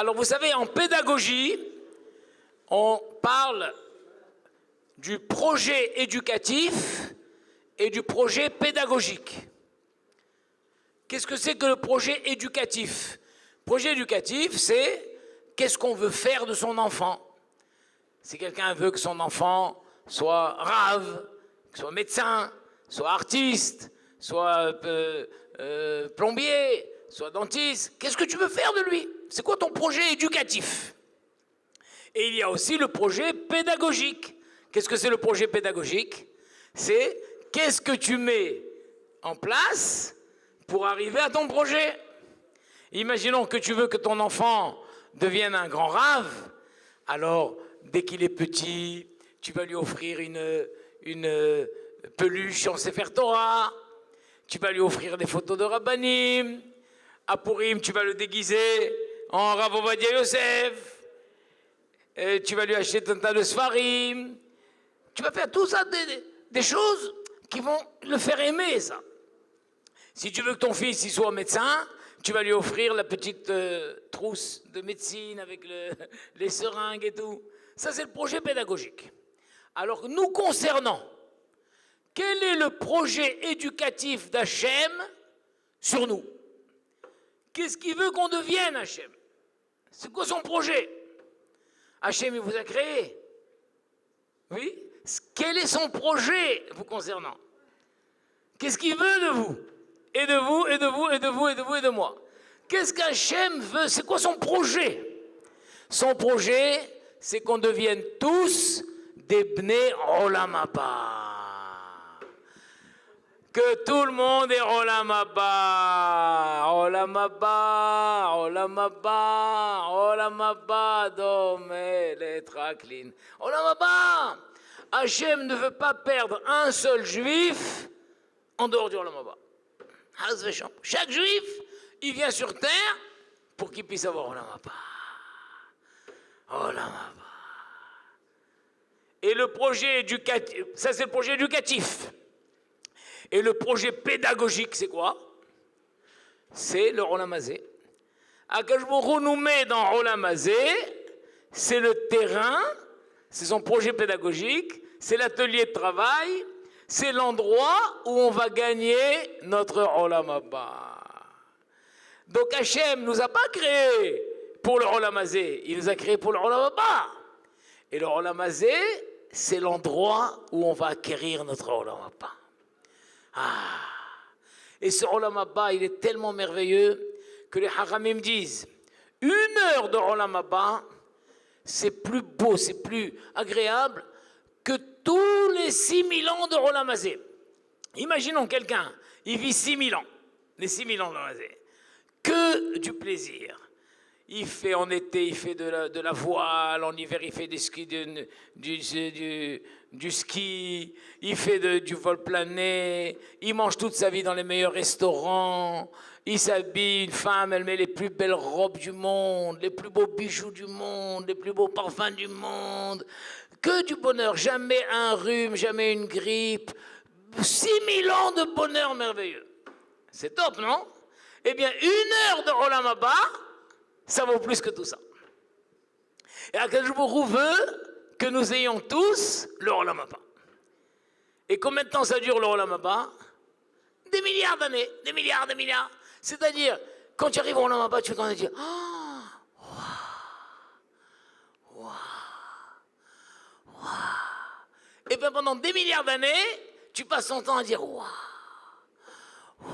Alors vous savez, en pédagogie, on parle du projet éducatif et du projet pédagogique. Qu'est-ce que c'est que le projet éducatif? Projet éducatif, c'est qu'est-ce qu'on veut faire de son enfant. Si quelqu'un veut que son enfant soit rave, soit médecin, soit artiste, soit plombier, soit dentiste, qu'est-ce que tu veux faire de lui? C'est quoi ton projet éducatif? Et il y a aussi le projet pédagogique. Qu'est-ce que c'est le projet pédagogique? C'est qu'est-ce que tu mets en place pour arriver à ton projet. Imaginons que tu veux que ton enfant devienne un grand rave, alors dès qu'il est petit, tu vas lui offrir une peluche en Sefer Torah, tu vas lui offrir des photos de Rabbanim, à Purim, tu vas le déguiser en Rav Ovadia Yosef, et tu vas lui acheter un tas de Sfarim, tu vas faire tout ça, des choses qui vont le faire aimer, ça. Si tu veux que ton fils il soit médecin, tu vas lui offrir la petite trousse de médecine avec les seringues et tout. Ça, c'est le projet pédagogique. Alors, nous concernant, quel est le projet éducatif d'Hachem sur nous? Qu'est-ce qu'il veut qu'on devienne, Hachem? C'est quoi son projet? Hachem, il vous a créé. Oui? Quel est son projet vous concernant? Qu'est-ce qu'il veut de vous? Et de vous, et de vous, et de vous, et de vous, et de moi. Qu'est-ce qu'Hachem veut? C'est quoi son projet? Son projet, c'est qu'on devienne tous des Bnei Olam Haba. Que tout le monde est Olam Haba. Olam Haba, Olam Haba, Olam Haba, Domé, les Traklin. Olam Haba. Hachem ne veut pas perdre un seul juif en dehors du Olam Haba. Chaque juif, il vient sur terre pour qu'il puisse avoir Olam Haba. Olam Haba. Et le projet éducatif, ça c'est le projet éducatif. Et le projet pédagogique, c'est quoi? C'est le Olam Hazé. Akadosh Baruch Hu nous met dans Olam Hazé, c'est le terrain, c'est son projet pédagogique, c'est l'atelier de travail, c'est l'endroit où on va gagner notre Olam Haba. Donc Hachem ne nous a pas créés pour le Olam Hazé, il nous a créés pour le Olam Haba. Et le Olam Hazé, c'est l'endroit où on va acquérir notre Olam Haba. Ah. Et ce Olam Haba, il est tellement merveilleux que les Haramim disent 1 heure de Olam Haba, c'est plus beau, c'est plus agréable que tous les 6000 ans de Olam Hazé. Imaginons quelqu'un, il vit 6000 ans, les 6000 ans de Olam Hazé, que du plaisir. Il fait en été, il fait de la voile, en hiver, il fait du ski, il fait du vol plané, il mange toute sa vie dans les meilleurs restaurants, il s'habille, une femme, elle met les plus belles robes du monde, les plus beaux bijoux du monde, les plus beaux parfums du monde, que du bonheur, jamais un rhume, jamais une grippe, 6000 ans de bonheur merveilleux. C'est top, non? Eh bien, 1 heure de Olam Haba, ça vaut plus que tout ça. Et Akadosh Baruch Hu veut que nous ayons tous le Olam Haba. Et combien de temps ça dure le Olam Haba? Des milliards d'années, des milliards, des milliards. C'est-à-dire, quand tu arrives au Olam Haba, tu vas dire ah, waouh, waouh, waouh. Et bien pendant des milliards d'années, tu passes ton temps à dire waouh, waouh.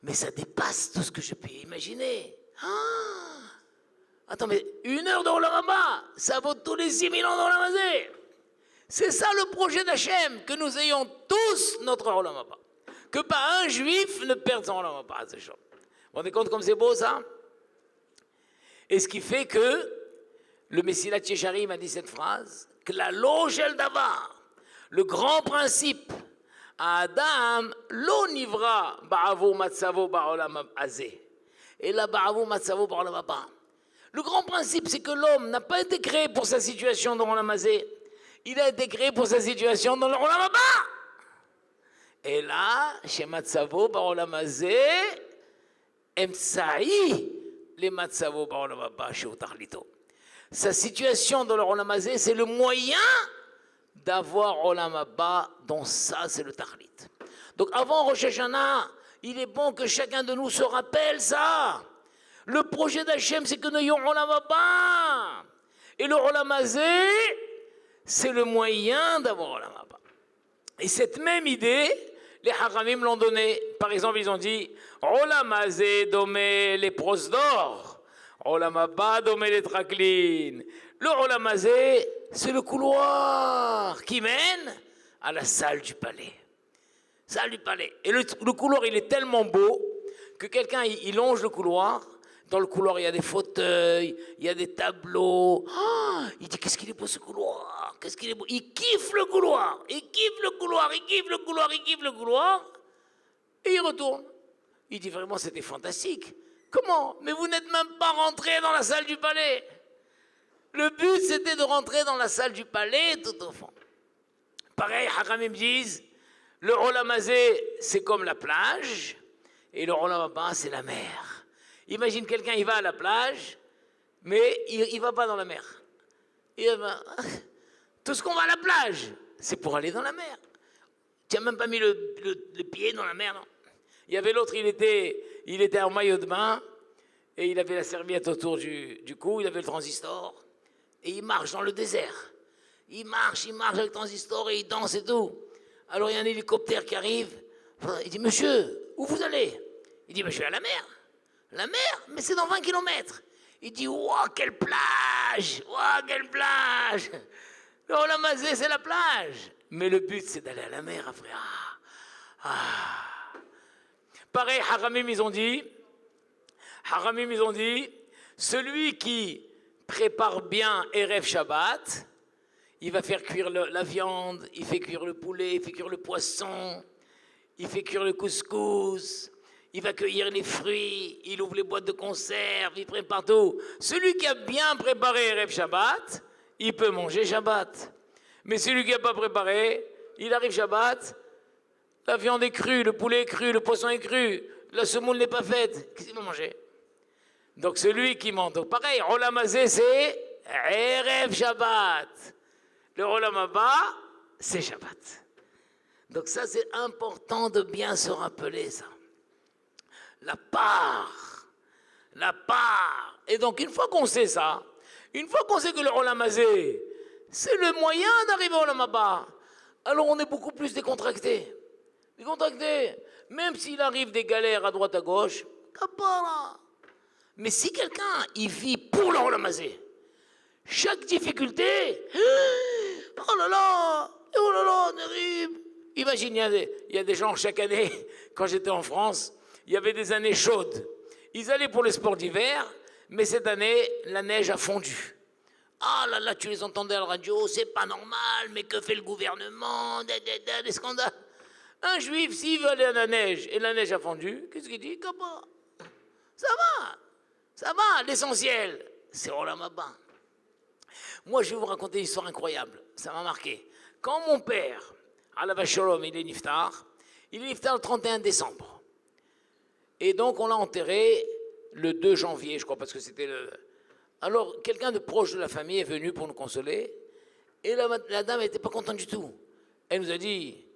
Mais ça dépasse tout ce que je peux imaginer. Ah. Attends, mais 1 heure de Olam Haba, ça vaut tous les 6000 ans d'Olam Hazé. C'est ça le projet d'Hachem, que nous ayons tous notre Olam Haba. Que pas un juif ne perde son Olam Haba. Vous vous rendez compte comme c'est beau ça? Et ce qui fait que le Messilat Yesharim a dit cette phrase, que la logel davar, le grand principe, Adam lo nivra ba'avo matzavo ba'olam hazé. Et là, ba'avo matzavo ba'olam haba. Le grand principe, c'est que l'homme n'a pas été créé pour sa situation dans l'Olam Hazé. Il a été créé pour sa situation dans l'Olam Haba. Et là, chez Matzavo, Ba'olam Hazé, Emtsaï, les matzavo ba'olam haba shehu tachlito. Sa situation dans le Olam Hazé, c'est le moyen d'avoir Olam Haba, dont ça, c'est le Tachlit. Donc avant Rosh Hashanah, il est bon que chacun de nous se rappelle ça. Le projet d'Hachem, c'est que nous ayons Olam Haba. Et le Olam Hazé, c'est le moyen d'avoir Olam Haba. Et cette même idée, les Haramim l'ont donnée. Par exemple, ils ont dit Olam Hazé domé les prosdor. Olam Haba domé les traklin. Le Olam Hazé, c'est le couloir qui mène à la salle du palais. Salle du palais. Et le couloir, il est tellement beau que quelqu'un, il longe le couloir. Dans le couloir, il y a des fauteuils, il y a des tableaux. Oh, il dit, qu'est-ce qu'il est beau ce couloir, qu'est-ce qu'il est beau. Il kiffe le couloir, il kiffe le couloir, il kiffe le couloir, il kiffe le couloir. Et il retourne. Il dit, vraiment, c'était fantastique. Comment? Mais vous n'êtes même pas rentré dans la salle du palais. Le but, c'était de rentrer dans la salle du palais tout au fond. Pareil, Hakamim disent, le Olam Hazé, c'est comme la plage, et le Olam Haba, c'est la mer. Imagine quelqu'un, il va à la plage, mais il ne va pas dans la mer. Tout ce qu'on va à la plage, c'est pour aller dans la mer. Tu n'as même pas mis le pied dans la mer, non? Il y avait l'autre, il était en maillot de bain, et il avait la serviette autour du cou, il avait le transistor, et il marche dans le désert. Il marche avec le transistor, et il danse et tout. Alors il y a un hélicoptère qui arrive, il dit, monsieur, où vous allez? Il dit, je vais à la mer. La mer? Mais c'est dans 20 kilomètres. Il dit, ouah, quelle plage! Ouah, quelle plage! Le Olam Hazé, c'est la plage. Mais le but, c'est d'aller à la mer après. Pareil, Haramim, ils ont dit, celui qui prépare bien Erev Shabbat, il va faire cuire la viande, il fait cuire le poulet, il fait cuire le poisson, il fait cuire le couscous, il va cueillir les fruits, il ouvre les boîtes de conserve, il prépare tout. Celui qui a bien préparé Erev Shabbat, il peut manger Shabbat. Mais celui qui n'a pas préparé, il arrive Shabbat, la viande est crue, le poulet est cru, le poisson est cru, la semoule n'est pas faite. Qu'est-ce qu'il va manger? Donc celui qui mange. Donc pareil, Olam Hazé, c'est Erev Shabbat. Le Olam Haba, c'est Shabbat. Donc ça, c'est important de bien se rappeler ça. La part. Et donc, une fois qu'on sait ça, une fois qu'on sait que le Olam Hazé, c'est le moyen d'arriver au Olam Haba, alors on est beaucoup plus décontracté. Même s'il arrive des galères à droite à gauche, kapara. Mais si quelqu'un, il vit pour le Olam Hazé, chaque difficulté, oh là là, terrible. Imagine, il y a des gens chaque année, quand j'étais en France, il y avait des années chaudes. Ils allaient pour les sports d'hiver, mais cette année, la neige a fondu. Ah là là, tu les entendais à la radio, c'est pas normal, mais que fait le gouvernement, des scandales. Un juif, s'il veut aller à la neige, et la neige a fondu, qu'est-ce qu'il dit? Ça va, l'essentiel, c'est Olam Haba. Moi, je vais vous raconter une histoire incroyable, ça m'a marqué. Quand mon père, Alav Shalom, il est niftar le 31 décembre. Et donc, on l'a enterré le 2 janvier, je crois, parce que c'était le... Alors, quelqu'un de proche de la famille est venu pour nous consoler, et la dame n'était pas contente du tout. Elle nous a dit,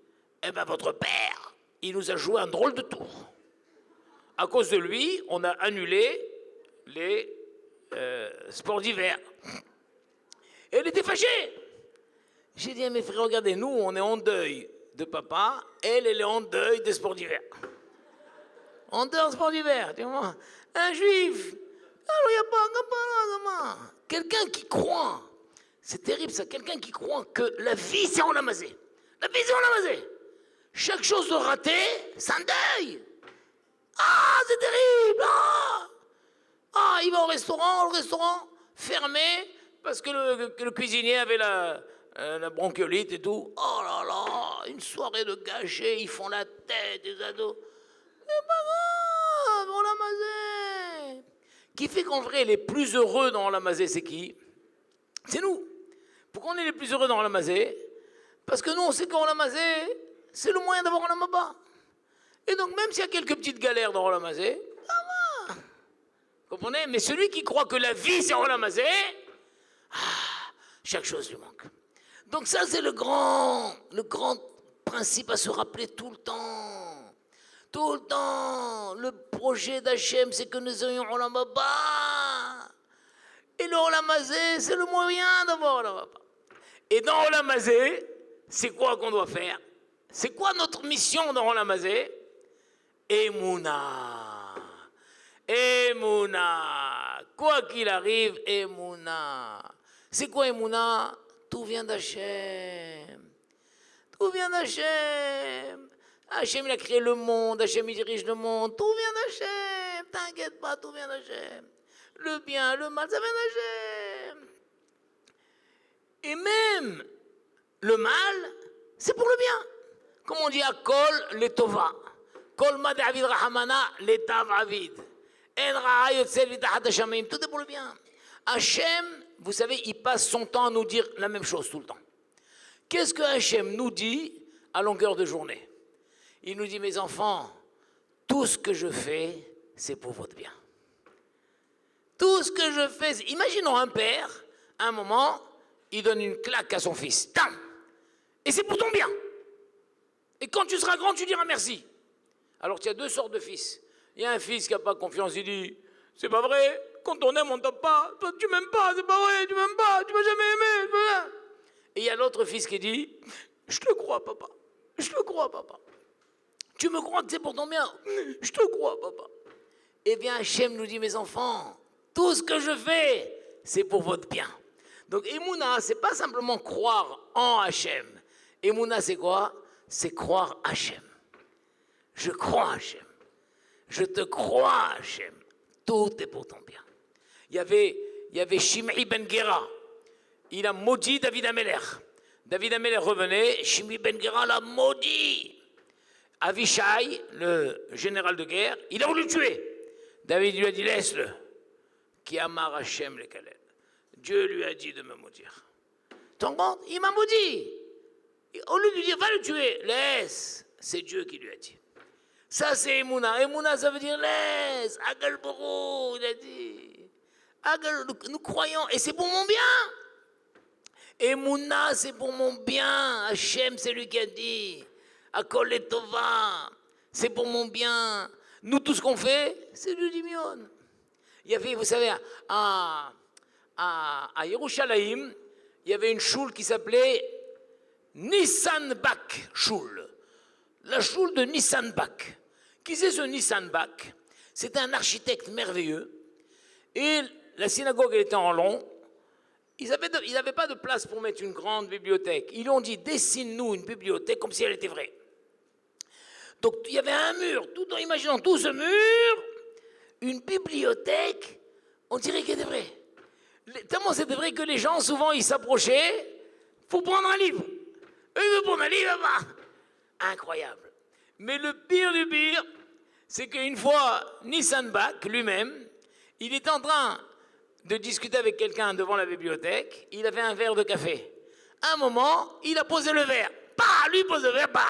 eh bien, votre père, il nous a joué un drôle de tour. À cause de lui, on a annulé les sports d'hiver. Et elle était fâchée. J'ai dit à mes frères, regardez, nous, on est en deuil de papa, elle est en deuil des sports d'hiver. En dehors des sports d'hiver, tu vois. Un juif, alors il n'y a pas quelqu'un qui croit, c'est terrible ça, quelqu'un qui croit que la vie c'est Olam Hazé. La vie c'est Olam Hazé. Chaque chose de raté, c'est un deuil. Ah, c'est terrible. Ah, il va au restaurant, le restaurant fermé, parce que le cuisinier avait la bronchiolite et tout. Oh là là, une soirée de gâchés, ils font la tête, des ados. C'est pas grave, Olam Hazé. Qui fait qu'en vrai, les plus heureux dans Olam Hazé, c'est qui? C'est nous. Pourquoi on est les plus heureux dans Olam Hazé? Parce que nous, on sait qu'Olam Hazé, c'est le moyen d'avoir Olam Haba. Et donc, même s'il y a quelques petites galères dans Olam Hazé, Comprenez? Mais celui qui croit que la vie, c'est Olam Hazé, chaque chose lui manque. Donc ça, c'est le grand principe à se rappeler tout le temps. Tout le temps. Le projet d'Hachem, c'est que nous ayons Olam Haba. Et le Olam Hazé, c'est le moyen d'avoir Olam Haba. Et dans Olam Hazé, c'est quoi qu'on doit faire? C'est quoi notre mission dans Olam Hazé? Emouna. Emouna. Quoi qu'il arrive, Emouna. C'est quoi Emouna? Tout vient d'Hachem. Tout vient d'Hachem. Hachem, il a créé le monde. Hachem, il dirige le monde. Tout vient d'Hachem. T'inquiète pas, tout vient d'Hachem. Le bien, le mal, ça vient d'Hachem. Et même le mal, c'est pour le bien. Comme on dit à Kol, les Tova. Kol ma David Rahamana, les Tav Avid. En Ra'a Yotzel Vitahat Hashamayim. Tout est pour le bien. Hachem, vous savez, il passe son temps à nous dire la même chose tout le temps. Qu'est-ce que Hachem nous dit à longueur de journée? Il nous dit, mes enfants, tout ce que je fais, c'est pour votre bien. Tout ce que je fais, imaginons un père, à un moment, il donne une claque à son fils. Tam! Et c'est pour ton bien. Et quand tu seras grand, tu diras merci. Alors qu'il y a deux sortes de fils. Il y a un fils qui n'a pas confiance, il dit, c'est pas vrai, quand on aime, on ne t'aime pas. Toi, tu m'aimes pas, c'est pas vrai, tu m'aimes pas, tu m'as jamais aimé. Et il y a l'autre fils qui dit, je te crois, papa. Je te crois, papa. Tu me crois que c'est pour ton bien? Je te crois, papa. Eh bien, Hachem nous dit, mes enfants, tout ce que je fais, c'est pour votre bien. Donc, Emouna, c'est pas simplement croire en Hachem. Emouna, c'est quoi? C'est croire Hachem. Je crois Hachem. Je te crois Hachem. Tout est pour ton bien. Il y avait Shimei ben Gera. Il a maudit David Ameler. David Ameler revenait, Shimei ben Gera l'a maudit. Avishai, le général de guerre, il a voulu le tuer. David lui a dit, laisse-le. Qui amar Hachem le Kalel. Dieu lui a dit de me maudire. Tu te rends compte? Il m'a maudit. Au lieu de lui dire, va le tuer, laisse. C'est Dieu qui lui a dit. Ça, c'est Emouna. Emouna, ça veut dire laisse. Agal Boro, il a dit. Agal, nous croyons, et c'est pour mon bien. Emouna, c'est pour mon bien. Hachem, c'est lui qui a dit. Akol et Tova, c'est pour mon bien. Nous, tout ce qu'on fait, c'est du dimion. Il y avait, vous savez, à Yerushalayim, il y avait une choule qui s'appelait Nissan Bak Choule. La choule de Nissan Bak. Qui c'est ce Nissan Bak? C'était un architecte merveilleux. Et la synagogue elle était en long. Ils n'avaient pas de place pour mettre une grande bibliothèque. Ils ont dit, dessine-nous une bibliothèque comme si elle était vraie. Donc il y avait un mur, imaginons tout ce mur, une bibliothèque, on dirait qu'elle était vraie. Tellement c'était vrai que les gens, souvent, ils s'approchaient pour prendre un livre. Eux, ils veulent prendre un livre là-bas. Incroyable. Mais le pire du pire, c'est qu'une fois, Nissan Bak lui-même, il est en train de discuter avec quelqu'un devant la bibliothèque, il avait un verre de café. À un moment, il a posé le verre. Bah, lui pose le verre, bah,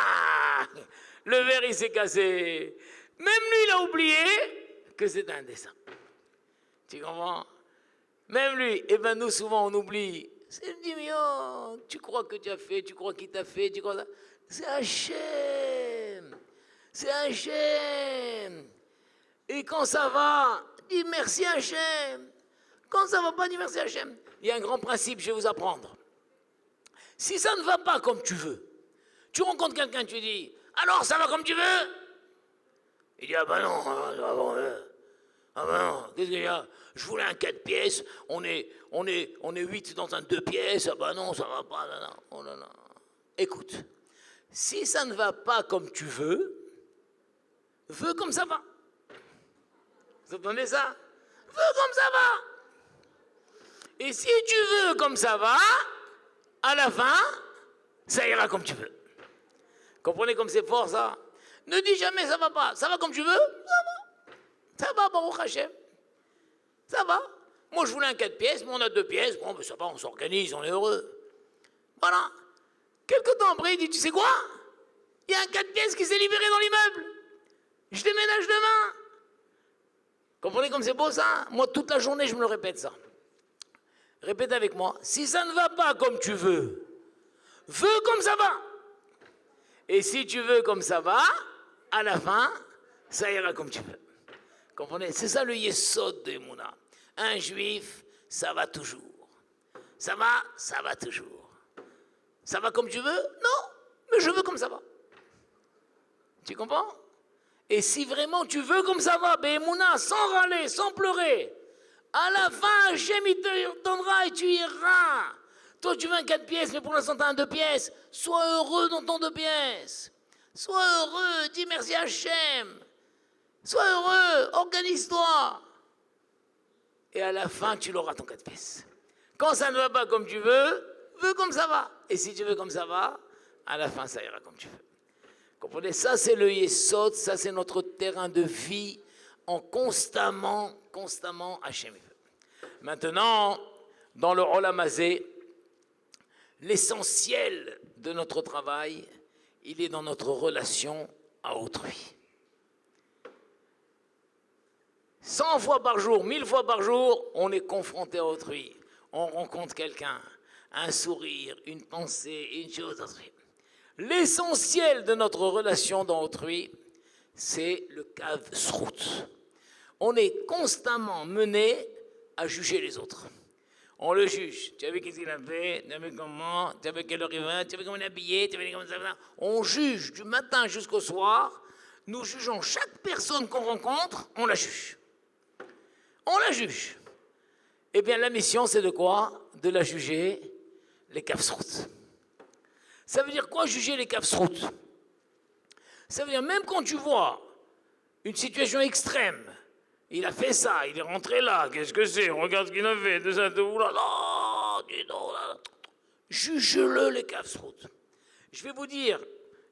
le verre, il s'est cassé. Même lui, il a oublié que c'est un dessin. Tu comprends? Même lui, eh bien nous, souvent, on oublie. C'est le dimion. Tu crois que tu as fait, tu crois qu'il t'a fait, tu crois ça. C'est Hachem. C'est Hachem. Et quand ça va, dis merci Hachem. Quand ça ne va pas, dis merci Hachem. Il y a un grand principe, je vais vous apprendre. Si ça ne va pas comme tu veux, tu rencontres quelqu'un, tu dis, alors ça va comme tu veux? Il dit, ah ben non, ah ben non, qu'est-ce qu'il y a? Je voulais un 4 pièces, on est 8 dans un 2 pièces, ah ben non, ça va pas, là, là. Oh là là. Écoute, si ça ne va pas comme tu veux comme ça va. Vous entendez ça? Veux comme ça va. Et si tu veux comme ça va, à la fin, ça ira comme tu veux. Comprenez comme c'est fort ça? Ne dis jamais ça va pas. Ça va comme tu veux? Ça va. Ça va, Baruch Hashem. Ça va. Moi je voulais un 4 pièces, mais on a 2 pièces. Bon, ben ça va, on s'organise, on est heureux. Voilà. Quelque temps après, il dit, tu sais quoi? Il y a un 4 pièces qui s'est libéré dans l'immeuble. Je déménage demain. Comprenez comme c'est beau ça? Moi, toute la journée, je me le répète ça. Répète avec moi. Si ça ne va pas comme tu veux comme ça va. Et si tu veux comme ça va, à la fin, ça ira comme tu veux. Comprenez? C'est ça le yesod de Emouna. Un juif, ça va toujours. Ça va toujours. Ça va comme tu veux? Non, mais je veux comme ça va. Tu comprends? Et si vraiment tu veux comme ça va, ben Emouna, sans râler, sans pleurer, à la fin, Hachem, il te donnera et tu iras. Toi, tu veux un 4 pièces, mais pour l'instant, tu as un 2 pièces. Sois heureux dans ton 2 pièces. Sois heureux, dis merci à Hachem. Sois heureux, organise-toi. Et à la fin, tu l'auras ton 4 pièces. Quand ça ne va pas comme tu veux comme ça va. Et si tu veux comme ça va, à la fin, ça ira comme tu veux. Comprenez? Ça, c'est le Yesod, ça, c'est notre terrain de vie en constamment Hachem. Maintenant, dans le Olam Hazé, l'essentiel de notre travail, il est dans notre relation à autrui. 100 fois par jour, 1000 fois par jour, on est confronté à autrui. On rencontre quelqu'un, un sourire, une pensée, une chose, autrui. L'essentiel de notre relation dans autrui, c'est le kav srout. On est constamment mené à juger les autres. On le juge. Tu as vu qu'est-ce qu'il a fait? Tu as vu comment? Tu as vu quelle heure il va? Tu as vu comment il est habillé? Tu as vu comment ça va? On juge du matin jusqu'au soir. Nous jugeons chaque personne qu'on rencontre, on la juge. On la juge. Eh bien, la mission, c'est de quoi? De la juger, les kafsrout. Ça veut dire quoi, juger les kafsrout? Ça veut dire, même quand tu vois une situation extrême, il a fait ça, il est rentré là, qu'est-ce que c'est? Regarde ce qu'il a fait, de ça, de là, là, dis donc, là. Juge-le, les kafsrout. Je vais vous dire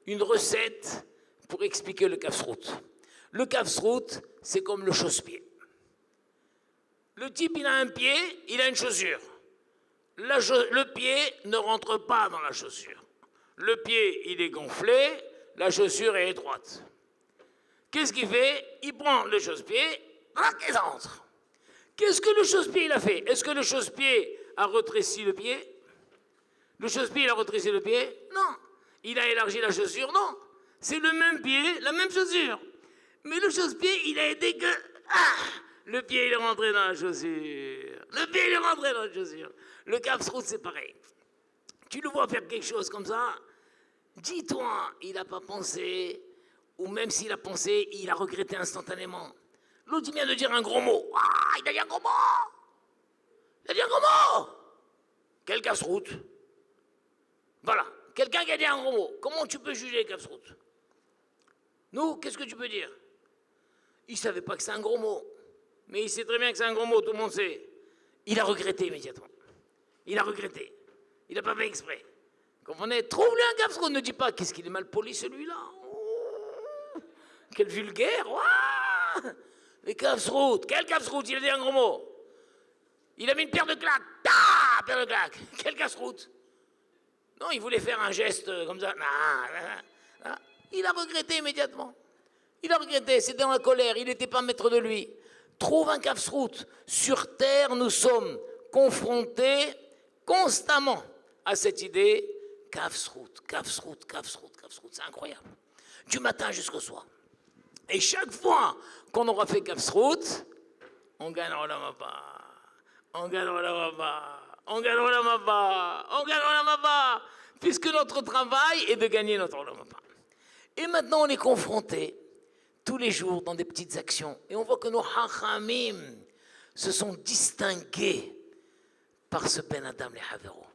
une recette pour expliquer le kafsrout. Le kafsrout, c'est comme le chausse-pied. Le type, il a un pied, il a une chaussure. Le pied ne rentre pas dans la chaussure. Le pied, il est gonflé, la chaussure est étroite. Qu'est-ce qu'il fait? Il prend le chausse-pied, il entre. Qu'est-ce que le chausse-pied il a fait? Est-ce que le chausse-pied a rétréci le pied? Le chausse-pied, il a rétréci le pied? Non. Il a élargi la chaussure? Non. C'est le même pied, la même chaussure. Mais le chausse-pied, il a aidé que... le pied, il est rentré dans la chaussure. Le pied, il est rentré dans la chaussure. Le kafsrout, c'est pareil. Tu le vois faire quelque chose comme ça, dis-toi, il n'a pas pensé, ou même s'il a pensé, il a regretté instantanément. L'autre, il vient de dire un gros mot. Ah, il a dit un gros mot. Il a dit un gros mot. Quel kafsrout? Voilà, quelqu'un qui a dit un gros mot. Comment tu peux juger les kafsrout? Nous, qu'est-ce que tu peux dire? Il ne savait pas que c'est un gros mot. Mais il sait très bien que c'est un gros mot, tout le monde sait. Il a regretté immédiatement. Il a regretté. Il n'a pas fait exprès. Comprenez? Trouve-lui un kafsrout. Ne dis pas, qu'est-ce qu'il est mal poli celui-là. Oh, quel vulgaire. Oh, les kafsrout. Quel kafsrout? Il a dit un gros mot. Il a mis une paire de claques. Ah, paire de claques. Quel kafsrout? Non, il voulait faire un geste comme ça. Il a regretté immédiatement. Il a regretté, c'était dans la colère, il n'était pas maître de lui. Trouve un kafsrout. Sur terre, nous sommes confrontés constamment à cette idée kafsrout, kafsrout, kafsrout, kafsrout. C'est incroyable. Du matin jusqu'au soir. Et chaque fois qu'on aura fait kafsrout, on gagnera la mapa. On gagnera la mapa. On gagnera la mapa. On gagnera la mapa. Puisque notre travail est de gagner notre mapa. Et maintenant, on est confrontés tous les jours dans des petites actions. Et on voit que nos hachamim se sont distingués par ce Ben Adam le Havero.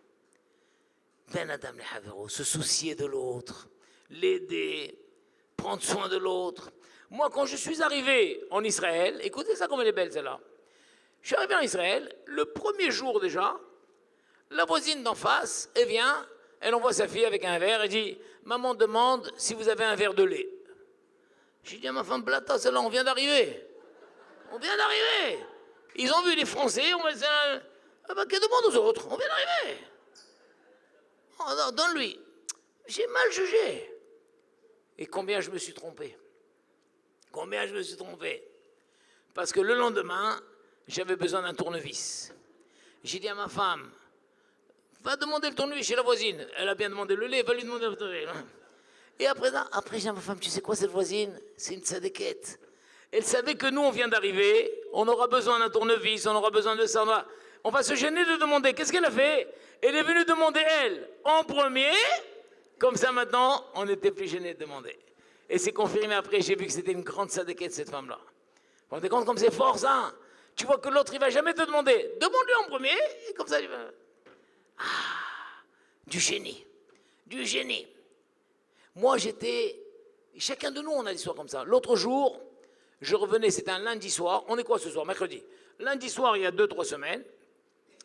Ben Adam le Havero, se soucier de l'autre, l'aider, prendre soin de l'autre. Moi, quand je suis arrivé en Israël, écoutez ça comme elle est belle celle-là. Je suis arrivé en Israël, le premier jour déjà, la voisine d'en face, elle vient, elle envoie sa fille avec un verre et dit « Maman demande si vous avez un verre de lait. » J'ai dit à ma femme, Blata, celle-là, on vient d'arriver. On vient d'arriver. Ils ont vu les Français, on va dire, ah ben, qu'elle demande aux autres, on vient d'arriver. Oh, non, donne-lui. J'ai mal jugé. Et combien je me suis trompé? Combien je me suis trompé? Parce que le lendemain, j'avais besoin d'un tournevis. J'ai dit à ma femme, va demander le tournevis chez la voisine. Elle a bien demandé le lait, va lui demander le tournevis. Et après, j'ai dit à ma femme, tu sais quoi cette voisine? C'est une sadéquette. Elle savait que nous, on vient d'arriver, on aura besoin d'un tournevis, on aura besoin de ça. On va se gêner de demander. Qu'est-ce qu'elle a fait? Elle est venue demander, elle, en premier. Comme ça, maintenant, on n'était plus gêné de demander. Et c'est confirmé après, j'ai vu que c'était une grande sadéquette, cette femme-là. Vous vous rendez compte comme c'est fort, ça? Tu vois que l'autre, il ne va jamais te demander. Demande-lui en premier, et comme ça, il va... Ah, du génie. Du génie. Moi, j'étais... Chacun de nous, on a des histoires comme ça. L'autre jour, je revenais, c'était un lundi soir. On est quoi ce soir? Mercredi. Lundi soir, il y a 2-3 semaines,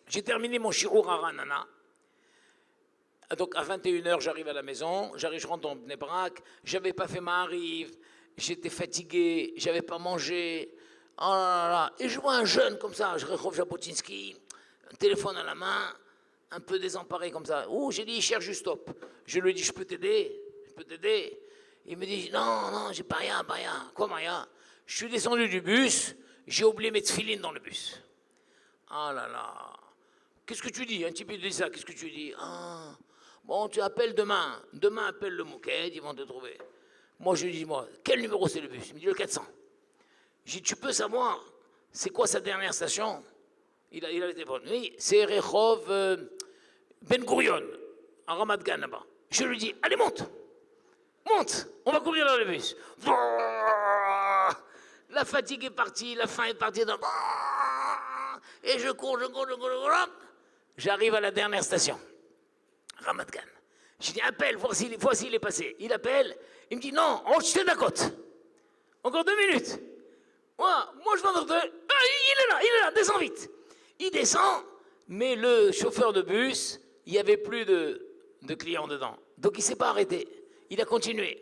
j'ai terminé mon shiur à Ranana. Donc, à 21h, j'arrive à la maison. Je rentre dans Bnei Brak. Je n'avais pas fait ma hariv. J'étais fatigué. Je n'avais pas mangé. Oh là là. Et je vois un jeune comme ça, Rehov Jabotinsky, un téléphone à la main, un peu désemparé comme ça. Oh, j'ai dit, il cherche juste stop. Je lui ai dit, je peux t'aider? Je peux t'aider? Il me dit, non, non, j'ai pas rien, pas rien. Quoi, rien? Je suis descendu du bus, j'ai oublié mes tefilines dans le bus. Ah là là. Qu'est-ce que tu dis? Un type, il dit ça, qu'est-ce que tu dis? Ah, bon, tu appelles demain. Demain, appelle le Mouked, ils vont te trouver. Moi, je lui dis, moi, quel numéro c'est le bus? Il me dit le 400. J'ai dit, tu peux savoir, c'est quoi sa dernière station? Il a le téléphone. Oui, c'est Rehov Ben Gurion, à Ramat Gan là-bas. Je lui dis, allez, monte. Monte, on va courir dans le bus. La fatigue est partie, la faim est partie. Et je cours. J'arrive à la dernière station, Ramat Gan. Je dis, appelle, voici il est passé. Il appelle, il me dit, non, on jetait la côte. Encore 2 minutes. Moi je vais en ordre. Ah, il est là, descends vite. Il descend, mais le chauffeur de bus, il n'y avait plus de clients dedans. Donc il ne s'est pas arrêté. Il a continué.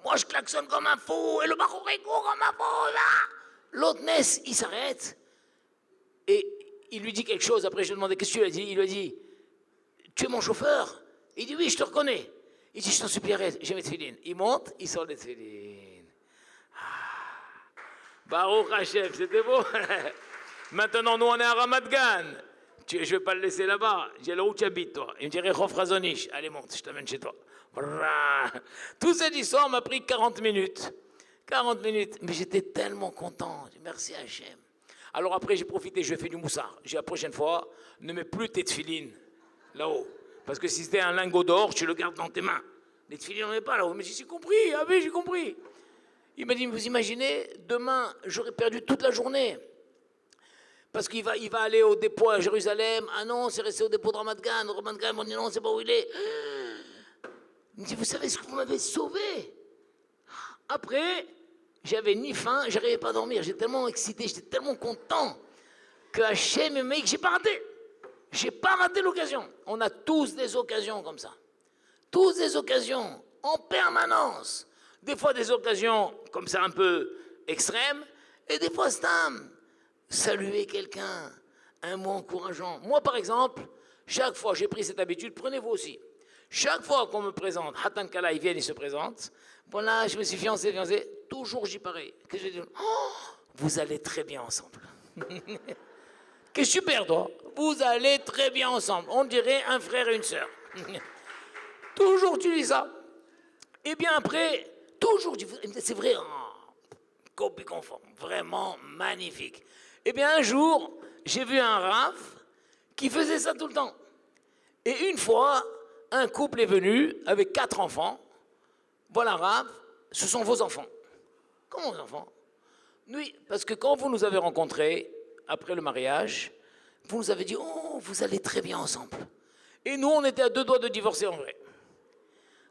Moi, je klaxonne comme un fou, et le Bachouré court comme un fou. L'autre Ness, il s'arrête, et il lui dit quelque chose. Après, je lui ai demandé, qu'est-ce que tu lui as dit? Il lui a dit, tu es mon chauffeur? Il dit, oui, je te reconnais. Il dit, je t'en supplie, arrête, j'ai mes tefilines. Il monte, il sort les tefilines. Baruch Hashem, c'était beau. Maintenant, nous, on est à Ramat Gan. Je ne vais pas le laisser là-bas. J'ai là où tu habites, toi. Il me dirait, Chof Razonich. Allez, monte, je t'amène chez toi. Toute cette histoire m'a pris 40 minutes. 40 minutes. Mais j'étais tellement content. Merci Hachem. Alors après, j'ai profité, je fais du moussard. J'ai la prochaine fois, ne mets plus tes tefilines là-haut. Parce que si c'était un lingot d'or, tu le gardes dans tes mains. Les tefilines, on n'est pas là-haut. Mais j'ai compris. Ah oui, j'ai compris. Il m'a dit, vous imaginez, demain, j'aurais perdu toute la journée. Parce qu'il va aller au dépôt à Jérusalem. Ah non, c'est resté au dépôt de Ramat Gan. Ramat Gan m'a dit non, c'est pas où il est. Il me dit, vous savez ce que vous m'avez sauvé? Après, j'avais ni faim, j'arrivais pas à dormir. J'étais tellement excité, j'étais tellement content que Hachem m'a dit que j'ai pas raté. J'ai pas raté l'occasion. On a tous des occasions comme ça. Tous des occasions, en permanence. Des fois des occasions comme ça un peu extrêmes, et des fois stam. Saluer quelqu'un, un mot encourageant. Moi, par exemple, chaque fois, j'ai pris cette habitude, prenez-vous aussi. Chaque fois qu'on me présente, Hatan Kala, ils viennent, ils se présentent. Voilà, je me suis fiancé, toujours j'y parais. Que je dis, oh, vous allez très bien ensemble. Qu'est-ce que tu perds, toi? Vous allez très bien ensemble. On dirait un frère et une sœur. Toujours tu dis ça. Et bien après, toujours, c'est vrai, copie conforme, vraiment magnifique. Eh bien, un jour, j'ai vu un Rav qui faisait ça tout le temps. Et une fois, un couple est venu avec 4 enfants. Voilà, Rav, ce sont vos enfants. Comment vos enfants? Oui, parce que quand vous nous avez rencontrés, après le mariage, vous nous avez dit, oh, vous allez très bien ensemble. Et nous, on était à 2 doigts de divorcer en vrai.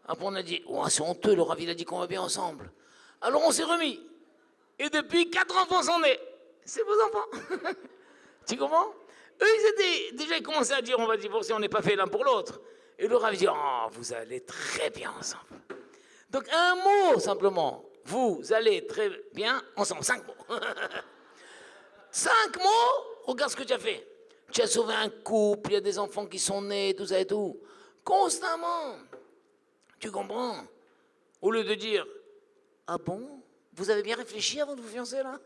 Après, on a dit, oh, c'est honteux, le Rav, il a dit qu'on va bien ensemble. Alors, on s'est remis. Et depuis, 4 enfants sont nés. C'est vos enfants. Tu comprends? Eux, déjà, ils commençaient à dire, on va divorcer, on n'est pas fait l'un pour l'autre. Et le Rav dit, oh, vous allez très bien ensemble. Donc, un mot, simplement. Vous allez très bien ensemble. 5 mots. 5 mots, regarde ce que tu as fait. Tu as sauvé un couple, il y a des enfants qui sont nés, tout ça et tout. Constamment. Tu comprends? Au lieu de dire, ah bon? Vous avez bien réfléchi avant de vous fiancer, là?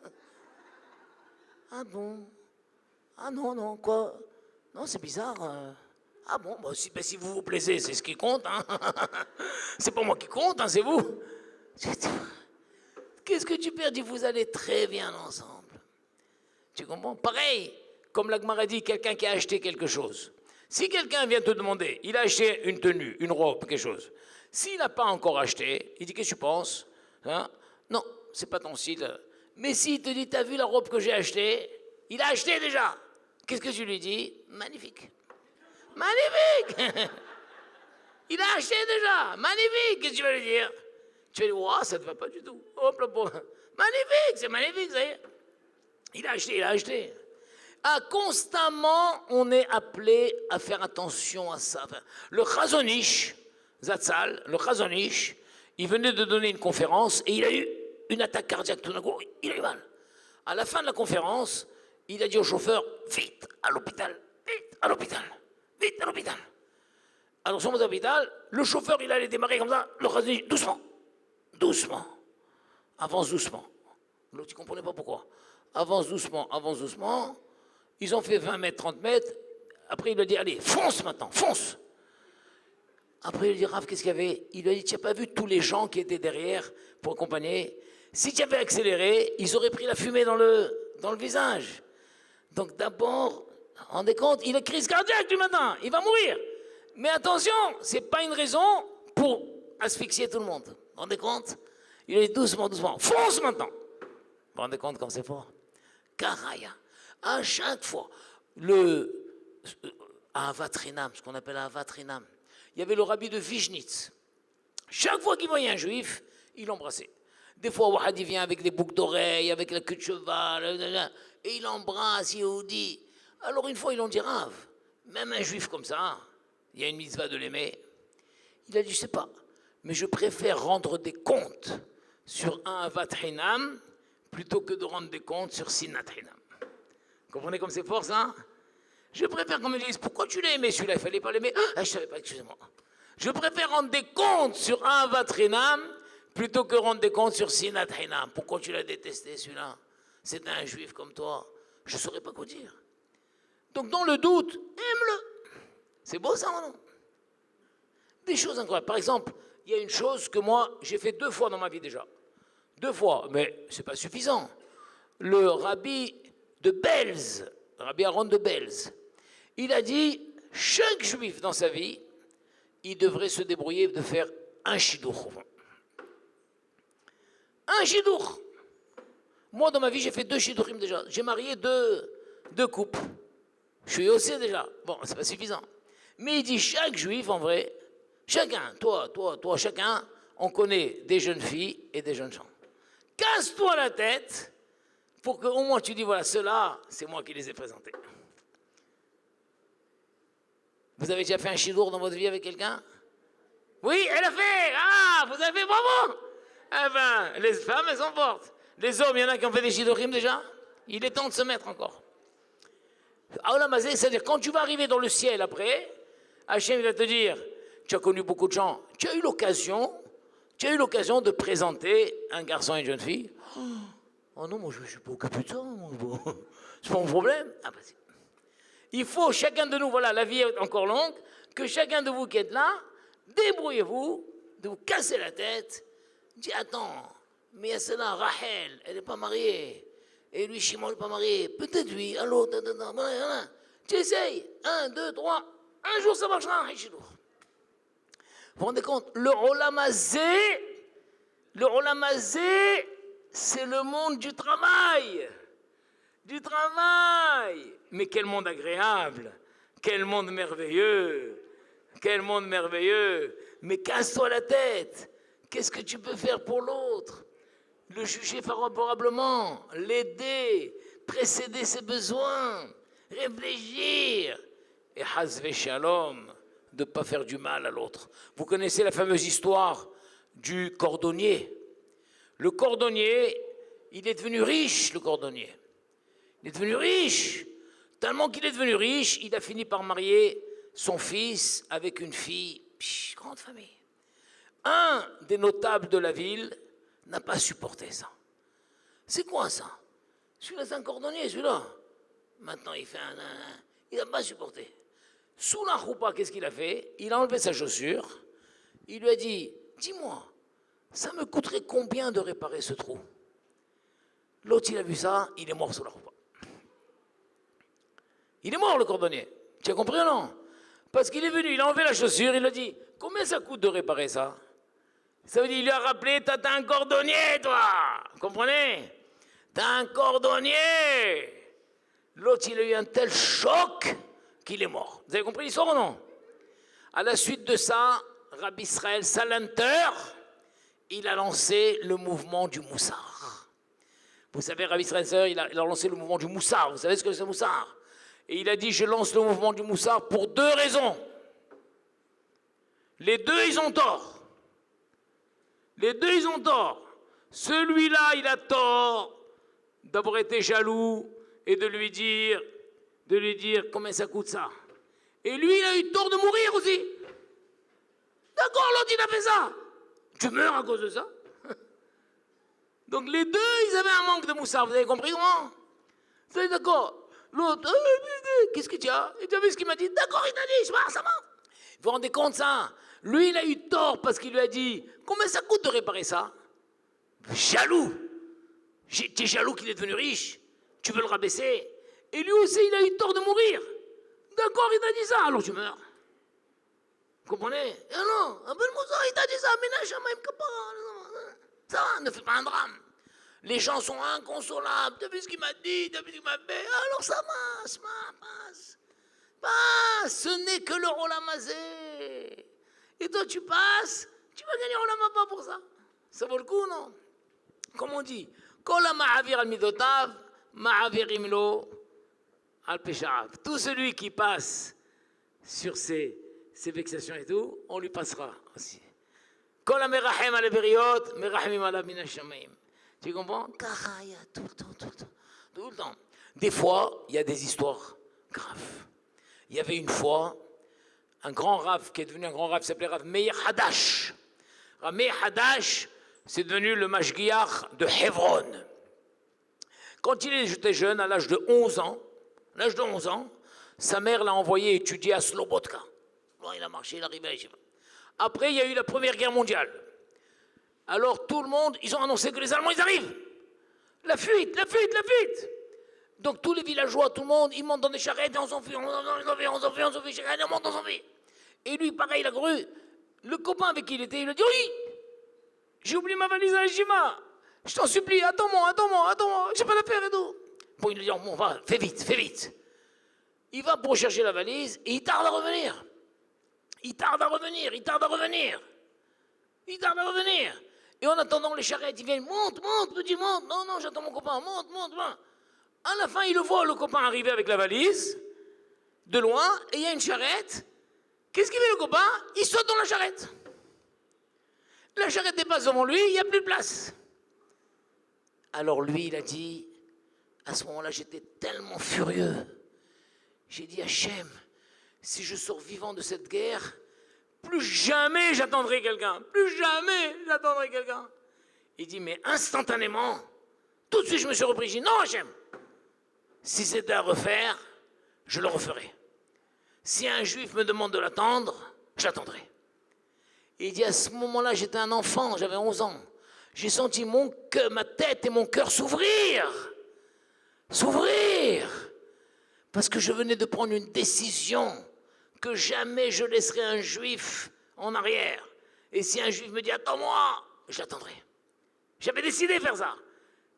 Ah bon? Ah non, non, quoi? Non, c'est bizarre. Ah bon, bah, si vous vous plaisez, c'est ce qui compte. Hein. C'est pas moi qui compte, hein, c'est vous. Qu'est-ce que tu perds? Dit, vous allez très bien ensemble. Tu comprends? Pareil, comme l'Agmara dit, quelqu'un qui a acheté quelque chose. Si quelqu'un vient te demander, il a acheté une tenue, une robe, quelque chose. S'il n'a pas encore acheté, il dit, qu'est-ce que tu penses? Hein? Non, c'est pas ton style. Mais s'il te dit, t'as vu la robe que j'ai achetée? Il a acheté déjà. Qu'est-ce que tu lui dis? Magnifique. Magnifique. Il a acheté déjà. Magnifique. Qu'est-ce que tu vas lui dire? Tu vas lui dire, wow, ça ne te va pas du tout. Hop là, magnifique, c'est magnifique, ça y est. Il a acheté, il a acheté. Ah, constamment, on est appelé à faire attention à ça. Enfin, le Chazon-Ish, Zatzal, le Chazon-Ish, il venait de donner une conférence et il a eu une attaque cardiaque tout d'un coup. Il a eu mal. À la fin de la conférence, il a dit au chauffeur, vite à l'hôpital, vite à l'hôpital, vite à l'hôpital. Alors, sur l'hôpital, le chauffeur, il allait démarrer comme ça, le Chazon-Ish, doucement, doucement, avance doucement. L'autre, il ne comprenait pas pourquoi. Avance doucement, avance doucement. Ils ont fait 20 mètres, 30 mètres. Après, il a dit, allez, fonce maintenant, fonce. Après, il a dit, Rav, qu'est-ce qu'il y avait? Il lui a dit, tu n'as pas vu tous les gens qui étaient derrière pour accompagner? Si tu avais accéléré, ils auraient pris la fumée dans le visage. Donc d'abord, rendez compte, il est crise cardiaque du matin, il va mourir. Mais attention, ce n'est pas une raison pour asphyxier tout le monde. Rendez compte? Il a dit, doucement, doucement, fonce maintenant. Vous vous rendez compte comme c'est fort? Karaya. À chaque fois, Avatrinam, ce qu'on appelle Avatrinam, il y avait le rabbi de Vijnitz. Chaque fois qu'il voyait un juif, il l'embrassait. Des fois, Wahadi vient avec des boucles d'oreilles, avec la queue de cheval, et il embrasse, il dit. Alors une fois, ils l'ont dit, Rav, même un juif comme ça, il y a une mitzvah de l'aimer. Il a dit, je ne sais pas, mais je préfère rendre des comptes sur un Avatrinam plutôt que de rendre des comptes sur Sinatrinam. Vous comprenez comme c'est fort, ça? Je préfère qu'on me dise, pourquoi tu l'as aimé celui-là? Il ne fallait pas l'aimer. Ah, je ne savais pas, excusez-moi. Je préfère rendre des comptes sur un Avatrinam plutôt que rendre des comptes sur Sinatrinam. Pourquoi tu l'as détesté, celui-là? C'était un juif comme toi. Je ne saurais pas quoi dire. Donc, dans le doute, aime-le. C'est beau, ça, ou non? Des choses incroyables. Par exemple, il y a une chose que moi, j'ai fait 2 fois dans ma vie déjà. 2 fois, mais ce n'est pas suffisant. Le rabbi de Belz, Rabbi Aaron de Belz, il a dit, chaque juif dans sa vie, il devrait se débrouiller de faire un chidour. Un chidour. Moi, dans ma vie, j'ai fait 2 chidourim déjà. J'ai marié deux couples. Je suis aussi déjà. Bon, c'est pas suffisant. Mais il dit, chaque juif, en vrai, chacun, toi, chacun, on connaît des jeunes filles et des jeunes gens. Casse-toi la tête pour qu'au moins tu dis, voilà, ceux-là, c'est moi qui les ai présentés. Vous avez déjà fait un chidour dans votre vie avec quelqu'un? Oui, elle a fait. Ah, vous avez fait, bravo. Eh ben, les femmes, elles sont fortes. Les hommes, il y en a qui ont fait des chidourim déjà. Il est temps de se mettre encore. Aolamazé, c'est-à-dire, quand tu vas arriver dans le ciel après, Hachem va te dire, tu as connu beaucoup de gens, tu as eu l'occasion de présenter un garçon et une jeune fille. Oh non, moi je ne suis pas occupé de ça, c'est pas mon problème. Ah bah, il faut, chacun de nous, voilà, la vie est encore longue, que chacun de vous qui êtes là, débrouillez-vous, de vous casser la tête, dis attends, mais il y a celle-là, Rachel, elle n'est pas mariée, et lui, Shimon n'est pas marié, peut-être lui, allô, tu essayes, 1, 2, 3, un jour ça marchera, un chidour. Vous vous rendez compte, le Olamazé, c'est le monde du travail. Du travail. Mais quel monde agréable. Quel monde merveilleux. Quel monde merveilleux. Mais casse-toi la tête. Qu'est-ce que tu peux faire pour l'autre? Le juger favorablement, l'aider, précéder ses besoins, réfléchir. Et hazve shalom, de ne pas faire du mal à l'autre. Vous connaissez la fameuse histoire du cordonnier. Le cordonnier, il est devenu riche, le cordonnier. Il est devenu riche. Tellement qu'il est devenu riche, il a fini par marier son fils avec une fille, grande famille. Un des notables de la ville n'a pas supporté ça. C'est quoi ça? Celui-là, c'est un cordonnier, celui-là. Maintenant, il fait il n'a pas supporté. Sous la roupa, qu'est-ce qu'il a fait? Il a enlevé sa chaussure. Il lui a dit, dis-moi, ça me coûterait combien de réparer ce trou? L'autre, il a vu ça, il est mort sous la roupa. Il est mort, le cordonnier. Tu as compris ou non? Parce qu'il est venu, il a enlevé la chaussure, il a dit, combien ça coûte de réparer ça? Ça veut dire, il lui a rappelé, t'as un cordonnier, toi. Vous comprenez? T'as un cordonnier. L'autre, il a eu un tel choc qu'il est mort. Vous avez compris l'histoire ou non? À la suite de ça, Rabbi Israël Salanter, il a lancé le mouvement du Moussard. Vous savez, Rabbi Israël Salanter, il a lancé le mouvement du Moussard. Vous savez ce que c'est le Moussard? Et il a dit, je lance le mouvement du Moussard pour deux raisons. Les deux, ils ont tort. Les deux, ils ont tort. Celui-là, il a tort d'avoir été jaloux et de lui dire combien ça coûte ça. Et lui, il a eu tort de mourir aussi. D'accord, l'autre, il a fait ça. Tu meurs à cause de ça. Donc les deux, ils avaient un manque de moussard. Vous avez compris comment? Vous êtes d'accord? L'autre, qu'est-ce que tu as? Et tu as vu ce qu'il m'a dit? D'accord, il t'a dit, ça va. Vous vous rendez compte ça? Lui, il a eu tort parce qu'il lui a dit, combien ça coûte de réparer ça? Jaloux. Tu es jaloux qu'il est devenu riche. Tu veux le rabaisser. Et lui aussi, il a eu tort de mourir. D'accord, il t'a dit ça, alors tu meurs. Vous comprenez? Et non, Abel Moussa, il t'a dit ça, ménage, même que pas. Ça va, ne fais pas un drame. Les gens sont inconsolables. T'as vu ce qu'il m'a dit, t'as vu ce qu'il m'a fait. Alors ça passe. Passe, ce n'est que le Rolamazé. Et toi, tu passes, tu vas gagner Rolamapa pour ça. Ça vaut le coup, non? Comme on dit, Kola ma'avir al-midotav, ma'avir imlo al-peshav. Tout celui qui passe sur ses vexations et tout, on lui passera aussi. Kola merachem al-beriot, merachemim ala min ha-shamayim. Tu comprends? Car il y a tout le temps. Des fois, il y a des histoires graves. Il y avait une fois un grand rav qui est devenu un grand rav, qui s'appelait Rav Meir Hadash. Rav Meir Hadash, c'est devenu le mashgiach de Hebron. Quand il était jeune, à l'âge de 11 ans, sa mère l'a envoyé étudier à Slobodka. Bon, il a marché, il est arrivé à Yeshiva. Après, il y a eu la Première Guerre mondiale. Alors tout le monde, ils ont annoncé que les Allemands, ils arrivent. La fuite. Donc tous les villageois, tout le monde, ils montent dans des charrettes et on s'enfuit, chacun monte, on s'enfuit. Et lui, pareil, il a couru. Le copain avec qui il était, il a dit, oui, j'ai oublié ma valise à Ejima. Je t'en supplie, attends-moi, j'ai pas d'affaire et tout. Bon, il lui dit, bon, va, fais vite. Il va pour chercher la valise et il tarde à revenir. Et en attendant, les charrettes, ils viennent, monte, petit, monte. Non, j'attends mon copain, monte. À la fin, il le voit, le copain, arriver avec la valise, de loin, et il y a une charrette. Qu'est-ce qu'il fait, le copain? Il saute dans la charrette. La charrette dépasse devant lui, il n'y a plus de place. Alors lui, il a dit, à ce moment-là, j'étais tellement furieux. J'ai dit, Hachem, si je sors vivant de cette guerre, plus jamais j'attendrai quelqu'un. Il dit, mais instantanément, tout de suite, je me suis repris. J'ai dit, non, Hachem, si c'était à refaire, je le referai. Si un juif me demande de l'attendre, j'attendrai. Et il dit, à ce moment-là, j'étais un enfant, j'avais 11 ans. J'ai senti ma tête et mon cœur s'ouvrir. Parce que je venais de prendre une décision que jamais je laisserai un juif en arrière. Et si un juif me dit, attends-moi, j'attendrai. J'avais décidé de faire ça.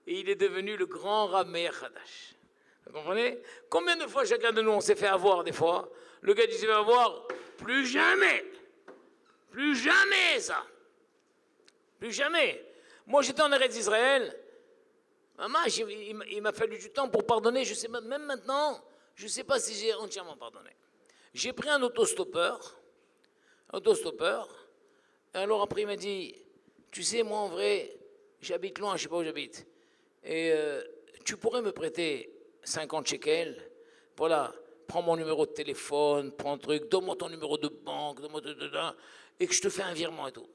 Et il est devenu le grand Rav Meir Hadash. Vous comprenez? Combien de fois chacun de nous on s'est fait avoir des fois? Le gars dit s'est fait avoir, plus jamais ça. Plus jamais. Moi j'étais en Eretz Israël. Maman, il m'a fallu du temps pour pardonner. Je sais même maintenant, je ne sais pas si j'ai entièrement pardonné. J'ai pris un autostoppeur. Et alors après il m'a dit, tu sais moi en vrai, j'habite loin, je ne sais pas où j'habite. Et tu pourrais me prêter 50 shekels, voilà, prends mon numéro de téléphone, prends un truc, donne-moi ton numéro de banque, et que je te fais un virement et tout.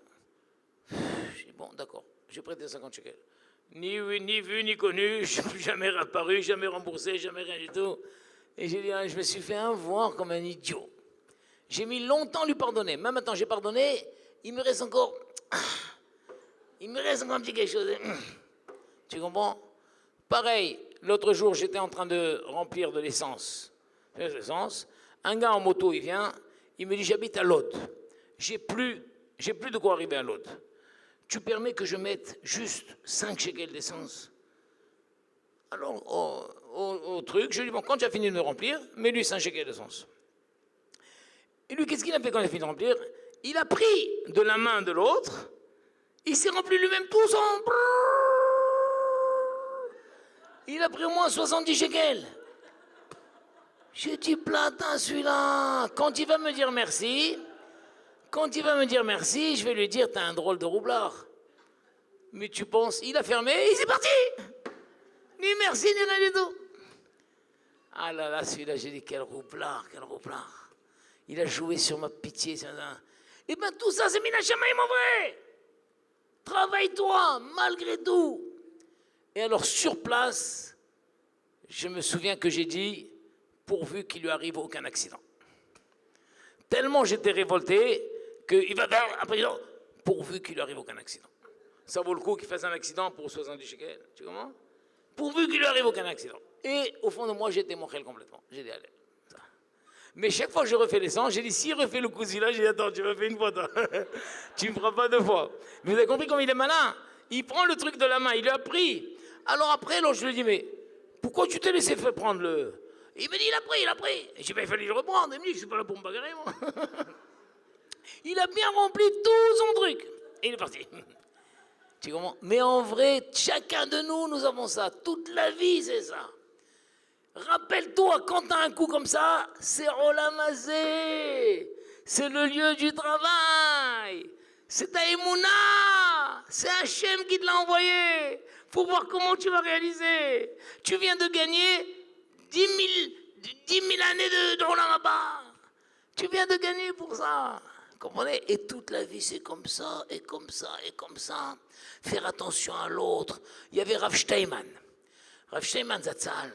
J'ai dit, bon, d'accord, j'ai prêté 50 shekels. Ni vu, ni connu, je ne suis jamais réapparu, jamais remboursé, jamais rien du tout. Et j'ai dit, ah, je me suis fait avoir comme un idiot. J'ai mis longtemps à lui pardonner. Même maintenant, j'ai pardonné, il me reste encore un petit quelque chose. Tu comprends? Pareil, l'autre jour, j'étais en train de remplir de l'essence. Un gars en moto, il vient, il me dit, j'habite à Lod. J'ai plus de quoi arriver à Lod. Tu permets que je mette juste 5 shekels d'essence? Alors, au truc, je lui dis, bon, quand tu as fini de me remplir, mets-lui 5 shekels d'essence. Et lui, qu'est-ce qu'il a fait quand il a fini de remplir? Il a pris de la main de l'autre, il s'est rempli lui-même tout son... Il a pris au moins 70 shekels. J'ai dit, platin celui-là. Quand il va me dire merci, je vais lui dire, t'as un drôle de roublard. Mais tu penses, il a fermé, il s'est parti. Ni merci, ni rien du tout. Ah là là, celui-là, j'ai dit, quel roublard. Il a joué sur ma pitié. Et bien tout ça, c'est Minachamaï, mon vrai. Travaille-toi, malgré tout. Et alors, sur place, je me souviens que j'ai dit, pourvu qu'il lui arrive aucun accident. Tellement j'étais révolté qu'il va faire un président, pourvu qu'il lui arrive aucun accident. Ça vaut le coup qu'il fasse un accident pour 70 shekels, tu comprends? Pourvu qu'il lui arrive aucun accident. Et au fond de moi, j'étais moqué complètement. J'ai dit, allez. Ça. Mais chaque fois que je refais l'essence, j'ai dit, s'il refait le coup là, j'ai dit, attends, tu m'as fait une fois, toi. Tu me feras pas deux fois. Mais vous avez compris comme il est malin? Il prend le truc de la main, il lui a pris. Alors après, là, je lui dis, mais pourquoi tu t'es laissé faire prendre le... Il me dit, il a pris. Et j'ai dit, il fallait le reprendre. Il me dit, je suis pas là pour me bagarrer, moi. Il a bien rempli tout son truc. Et il est parti. Tu comprends? Mais en vrai, chacun de nous, nous avons ça. Toute la vie, c'est ça. Rappelle-toi, quand tu as un coup comme ça, c'est Olamazé. C'est le lieu du travail. C'est ta Emouna. C'est Hachem qui te l'a envoyé. Faut voir comment tu vas réaliser. Tu viens de gagner 10 000 années de Olamaba. Tu viens de gagner pour ça. Comprenez? Et toute la vie, c'est comme ça, et comme ça, et comme ça. Faire attention à l'autre. Il y avait Rav Steinman. Rav Steinman Zatzal.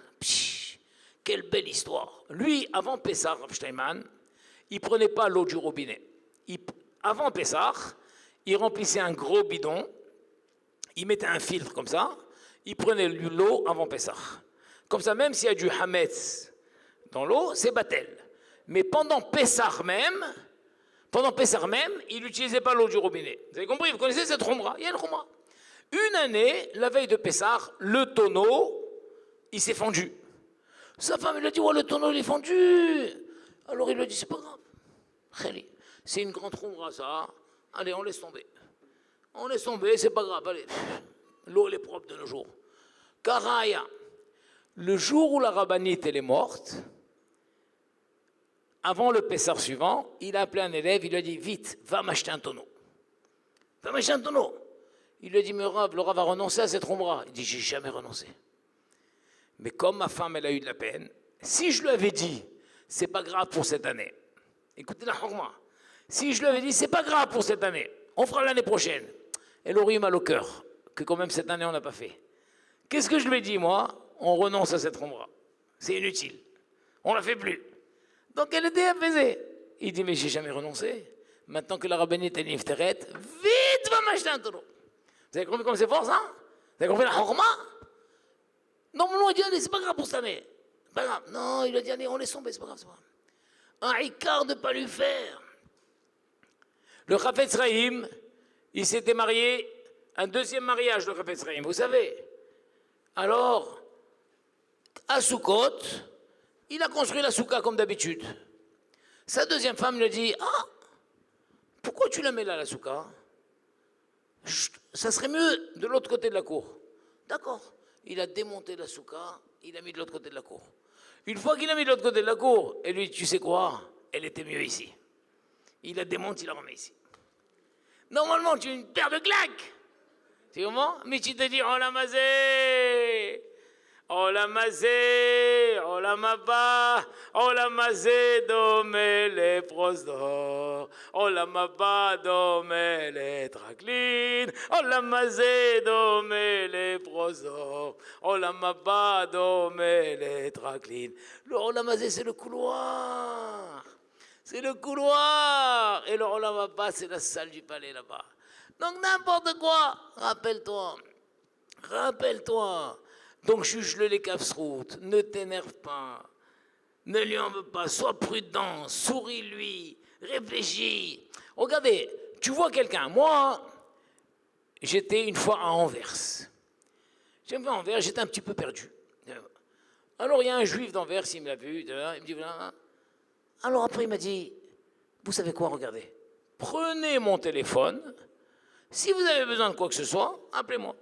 Quelle belle histoire. Lui, avant Pessah, Rav Steinman, il ne prenait pas l'eau du robinet. Avant Pessah, il remplissait un gros bidon, il mettait un filtre comme ça, il prenait l'eau avant Pessah. Comme ça, même s'il y a du hametz dans l'eau, c'est batel. Mais pendant Pessah même, il n'utilisait pas l'eau du robinet. Vous avez compris? Vous connaissez cette khumra? Il y a une khumra. Une année, la veille de Pessah, le tonneau, il s'est fendu. Sa femme, elle a dit, oh, le tonneau, il est fendu. Alors il lui a dit, c'est pas grave. C'est une grande khumra, ça. Allez, on laisse tomber. On laisse tomber, c'est pas grave. Allez, l'eau, elle est propre de nos jours. Karaya, le jour où la rabbinite, elle est morte, avant le Pessah suivant, il a appelé un élève, il lui a dit, vite, va m'acheter un tonneau. Va m'acheter un tonneau. Il lui a dit, mais le Rav a renoncé à cette khumra. Il dit, j'ai jamais renoncé. Mais comme ma femme, elle a eu de la peine, si je lui avais dit, c'est pas grave pour cette année, écoutez la khumra, si je lui avais dit, c'est pas grave pour cette année, on fera l'année prochaine, elle aurait eu mal au cœur, que quand même cette année, on n'a pas fait. Qu'est-ce que je lui ai dit, moi? On renonce à cette khumra. C'est inutile. On la fait plus. Donc elle était apaisée. Il dit, mais j'ai jamais renoncé. Maintenant que la rabbinite est nifteret, vite, va m'acheter un tonneau. Vous avez compris comme c'est fort, ça? Vous avez compris la khumra? Normalement, il dit, allez, c'est pas grave pour cette année. Pas grave. Non, il a dit, allez, on laisse tomber, c'est pas grave, c'est pas grave. Un icard de ne pas lui faire. Le Chafetz Chaim, il s'était marié, un deuxième mariage, le Chafetz Chaim, vous savez. Alors, à Sukkot, il a construit la soukha comme d'habitude. Sa deuxième femme lui a dit, ah, pourquoi tu la mets là, la soukha? Ça serait mieux de l'autre côté de la cour. D'accord. Il a démonté la soukha, il a mis de l'autre côté de la cour. Une fois qu'il a mis de l'autre côté de la cour, elle lui dit, tu sais quoi? Elle était mieux ici. Il la démonte, il la remet ici. Normalement, tu as une paire de claques. Tu comprends? Mais tu te dis, oh la mazé! עולם הזה, עולם הבא, עולם הזה דומה לפרוזדור, עולם הבא דומה לטרקלין, עולם הזה דומה לפרוזדור, עולם הבא דומה לטרקלין. לעולם הזה c'est le couloir, c'est le couloir, et לעולם הבא c'est la salle du palais là-bas. Donc n'importe quoi, rappelle-toi, rappelle-toi. Donc juge-le les cafes-routes, ne t'énerve pas, ne lui en veux pas, sois prudent, souris-lui, réfléchis. Regardez, tu vois quelqu'un, moi, j'étais une fois à Anvers. J'étais un petit peu perdu. Alors il y a un juif d'Anvers, il me l'a vu, il me dit, voilà. Alors après il m'a dit, vous savez quoi, regardez, prenez mon téléphone, si vous avez besoin de quoi que ce soit, appelez-moi.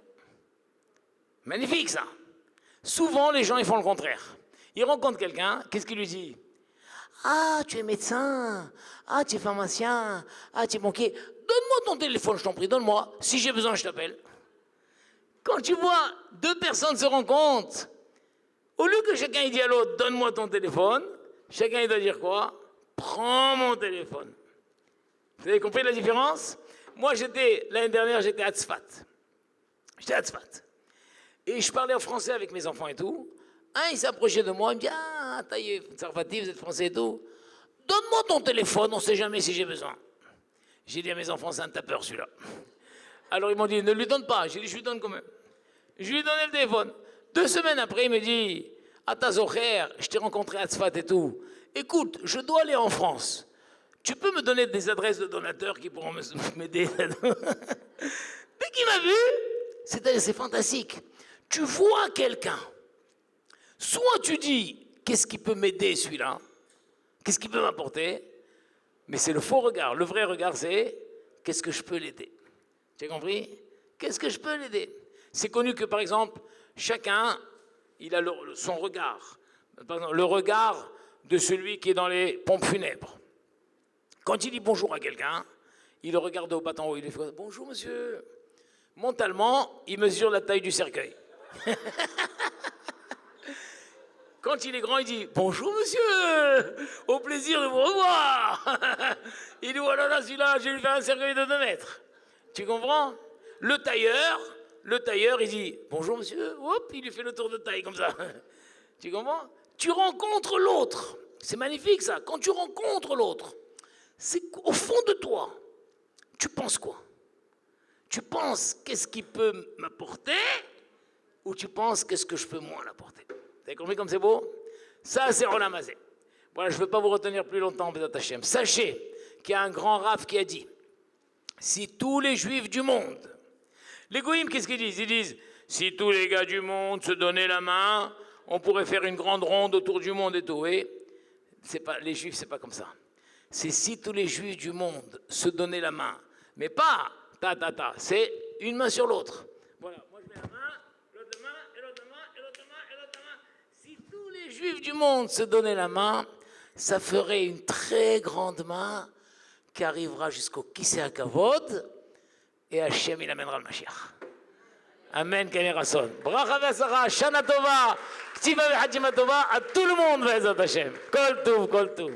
Magnifique ça. Souvent, les gens, ils font le contraire. Ils rencontrent quelqu'un, qu'est-ce qu'il lui dit? Ah, tu es médecin. Ah, tu es pharmacien. Ah, tu es banquier. Donne-moi ton téléphone, je t'en prie, donne-moi. Si j'ai besoin, je t'appelle. Quand tu vois deux personnes se rencontrent, au lieu que chacun il dit à l'autre, donne-moi ton téléphone, chacun il doit dire quoi? Prends mon téléphone. Vous avez compris la différence? Moi, l'année dernière, j'étais à Tzfat. J'étais à Tzfat. Et je parlais en français avec mes enfants et tout. Un, il s'approchait de moi, il me dit, ah, taillé, Sarfati, vous êtes français et tout. Donne-moi ton téléphone, on ne sait jamais si j'ai besoin. J'ai dit à mes enfants, c'est un tapeur celui-là. Alors ils m'ont dit, ne lui donne pas. J'ai dit, je lui donne quand même. Je lui ai donné le téléphone. 2 semaines après, il me dit, à ta Zocher, je t'ai rencontré à Tzfat et tout. Écoute, je dois aller en France. Tu peux me donner des adresses de donateurs qui pourront m'aider? Dès qu'il m'a vu, c'est fantastique. Tu vois quelqu'un, soit tu dis, qu'est-ce qui peut m'aider celui-là? Qu'est-ce qui peut m'apporter? Mais c'est le faux regard. Le vrai regard, c'est, qu'est-ce que je peux l'aider? Tu as compris? Qu'est-ce que je peux l'aider? C'est connu que, par exemple, chacun, il a son regard. Par exemple, le regard de celui qui est dans les pompes funèbres. Quand il dit bonjour à quelqu'un, il le regarde au bas en haut, il lui fait « Bonjour, monsieur ». Mentalement, il mesure la taille du cercueil. Quand il est grand, il dit « Bonjour, monsieur, au plaisir de vous revoir ». Il dit « Oh là là, celui-là, je vais lui faire un cercueil de 2 mètres ». Tu comprends? Le tailleur, il dit « Bonjour, monsieur ». Hop, il lui fait le tour de taille comme ça. Tu comprends? Tu rencontres l'autre. C'est magnifique, ça. Quand tu rencontres l'autre, c'est au fond de toi, tu penses quoi? Tu penses qu'est-ce qui peut m'apporter ou tu penses qu'est-ce que je peux moins l'apporter? Vous avez compris comme c'est beau? Ça, c'est Olam Hazé. Voilà, je ne veux pas vous retenir plus longtemps, Bézat Hashem. Sachez qu'il y a un grand Rav qui a dit, si tous les juifs du monde, les goïms, qu'est-ce qu'ils disent? Ils disent, si tous les gars du monde se donnaient la main, on pourrait faire une grande ronde autour du monde et tout. Et les juifs, c'est pas comme ça. C'est si tous les juifs du monde se donnaient la main, mais pas c'est une main sur l'autre. Voilà, moi je mets la main, l'autre main, et l'autre main, et l'autre main, et l'autre main. Si tous les juifs du monde se donnaient la main, ça ferait une très grande main qui arrivera jusqu'au Kisei HaKavod, et Hachem il amènera le Mashiach. Amen, Kamerason. Bracha v'asara, Shana Tova, Ktiva v'Hajima Tova, à tout le monde, Bézat Hashem. Kol Tov, Kol Tov.